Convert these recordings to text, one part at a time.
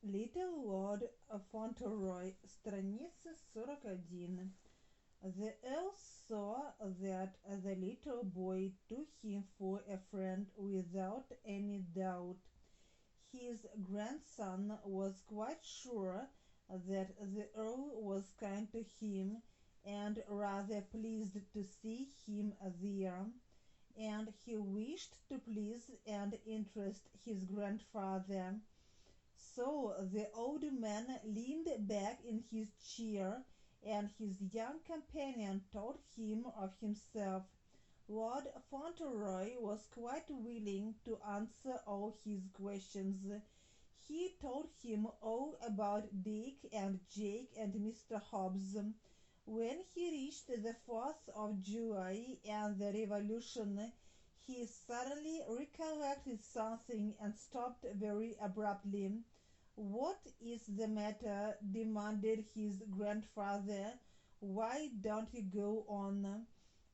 Little Lord Fauntleroy, страница 41. The Earl saw that the little boy took him for a friend without any doubt. His grandson was quite sure that the Earl was kind to him and rather pleased to see him there, and he wished to please and interest his grandfather. So the old man leaned back in his chair, and his young companion told him of himself. Lord Fauntleroy was quite willing to answer all his questions. He told him all about Dick and Jake and Mr. Hobbs. When he reached the 4th of July and the Revolution, he suddenly recollected something and stopped very abruptly. "What is the matter?" demanded his grandfather. "Why don't you go on?"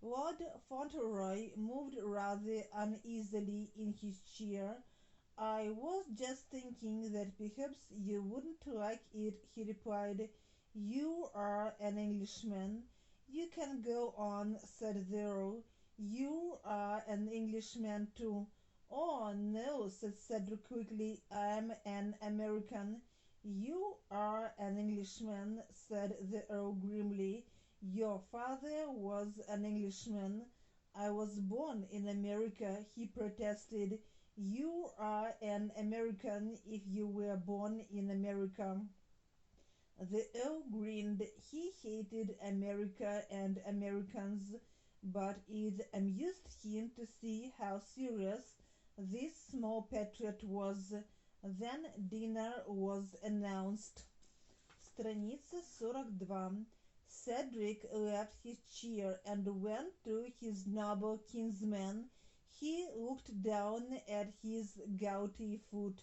Lord Fauntleroy moved rather uneasily in his chair. "I was just thinking that perhaps you wouldn't like it," he replied. "You are an Englishman." "You can go on," said the Earl. "You are an Englishman too." "Oh, no," said Cedric quickly, "I'm an American." "You are an Englishman," said the Earl grimly. "Your father was an Englishman." "I was born in America," he protested. "You are an American if you were born in America." The Earl grinned. He hated America and Americans, but it amused him to see how serious this small patriot was. Then dinner was announced. Страница 42. Cedric left his chair and went to his noble kinsman. He looked down at his gouty foot.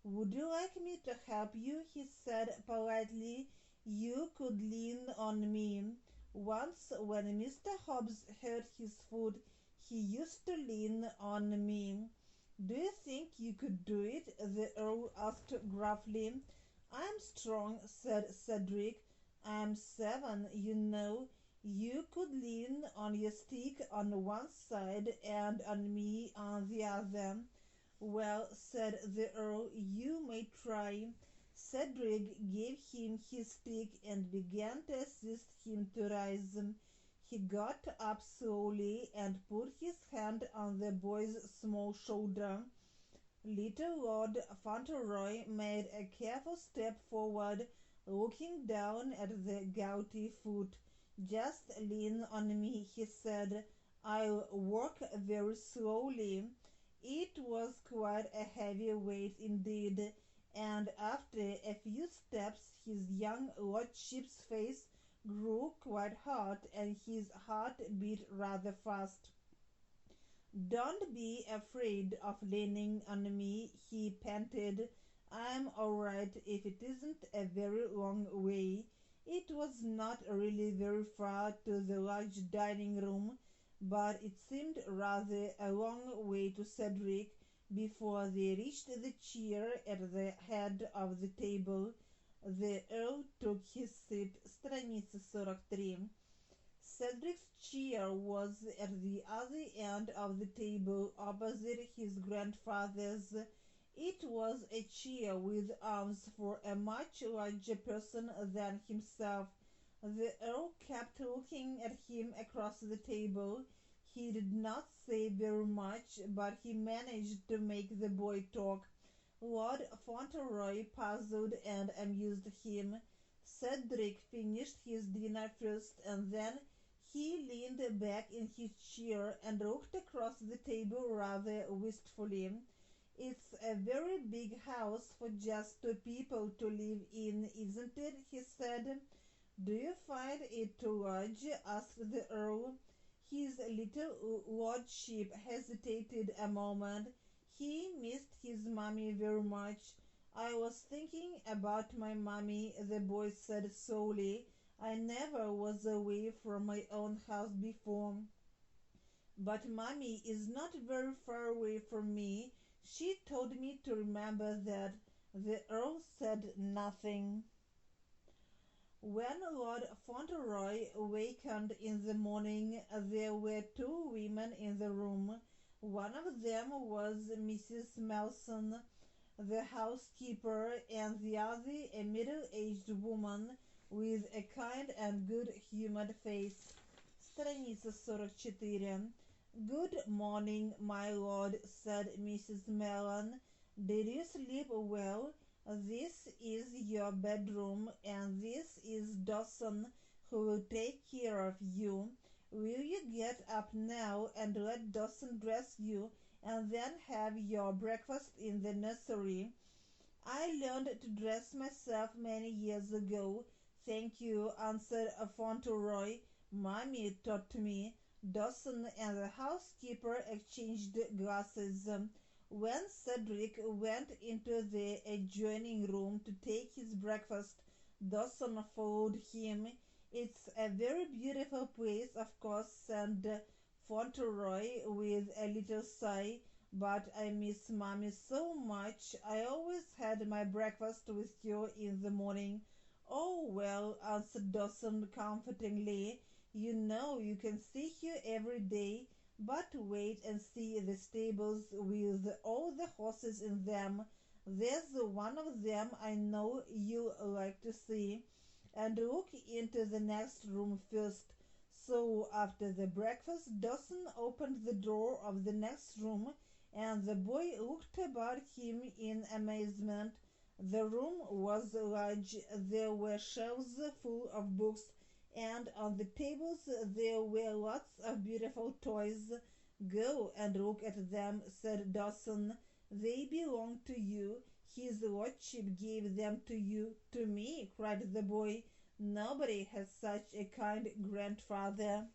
"Would you like me to help you?" he said politely. "You could lean on me. Once when Mr. Hobbs hurt his foot, he used to lean on me." "Do you think you could do it?" the Earl asked gruffly. "I'm strong," said Cedric. "I'm 7, you know. You could lean on your stick on one side and on me on the other." "Well," said the Earl, "you may try." Cedric gave him his stick and began to assist him to rise. He got up slowly and put his hand on the boy's small shoulder. Little Lord Fauntleroy made a careful step forward, looking down at the gouty foot. "Just lean on me," he said. "I'll walk very slowly." It was quite a heavy weight indeed, and after a few steps his young lordship's face grew quite hot and his heart beat rather fast. "Don't be afraid of leaning on me," he panted. "I'm all right if it isn't a very long way." It was not really very far to the large dining room, but it seemed rather a long way to Cedric before they reached the chair at the head of the table. The Earl took his seat. Страница 43. Cedric's chair was at the other end of the table, opposite his grandfather's. It was a chair with arms for a much larger person than himself. The Earl kept looking at him across the table. He did not say very much, but he managed to make the boy talk. Lord Fauntleroy puzzled and amused him. Cedric finished his dinner first, and then he leaned back in his chair and looked across the table rather wistfully. "It's a very big house for just 2 people to live in, isn't it?" he said. "Do you find it too large?" asked the Earl. His little lordship hesitated a moment. He missed his mummy very much. "I was thinking about my mummy," the boy said slowly. "I never was away from my own house before. But mummy is not very far away from me. She told me to remember that. The Earl said nothing. When Lord Fauntleroy wakened in the morning, there were two women in the room. One of them was Mrs. Melson, the housekeeper, and the other a middle-aged woman with a kind and good-humored face. Страница 44. "Good morning, my lord," said Mrs. Mellon. "Did you sleep well? This is your bedroom, and this is Dawson, who will take care of you. Will you get up now and let Dawson dress you, and then have your breakfast in the nursery?" "I learned to dress myself many years ago, thank you," answered Fauntleroy. "Mammy taught me." Dawson and the housekeeper exchanged glasses. When Cedric went into the adjoining room to take his breakfast, Dawson followed him. "It's a very beautiful place, of course," said Fauntleroy with a little sigh, "but I miss Mammy so much. I always had my breakfast with her in the morning." "Oh, well," answered Dawson comfortingly, "you know you can see her every day. But wait and see the stables with all the horses in them. There's one of them I know you'll like to see. And look into the next room first." So after the breakfast, Dawson opened the door of the next room, and the boy looked about him in amazement. The room was large. There were shelves full of books, and on the tables there were lots of beautiful toys. "Go and look at them," said Dawson. "They belong to you. His lordship gave them to you." "To me!" cried the boy. "Nobody has such a kind grandfather."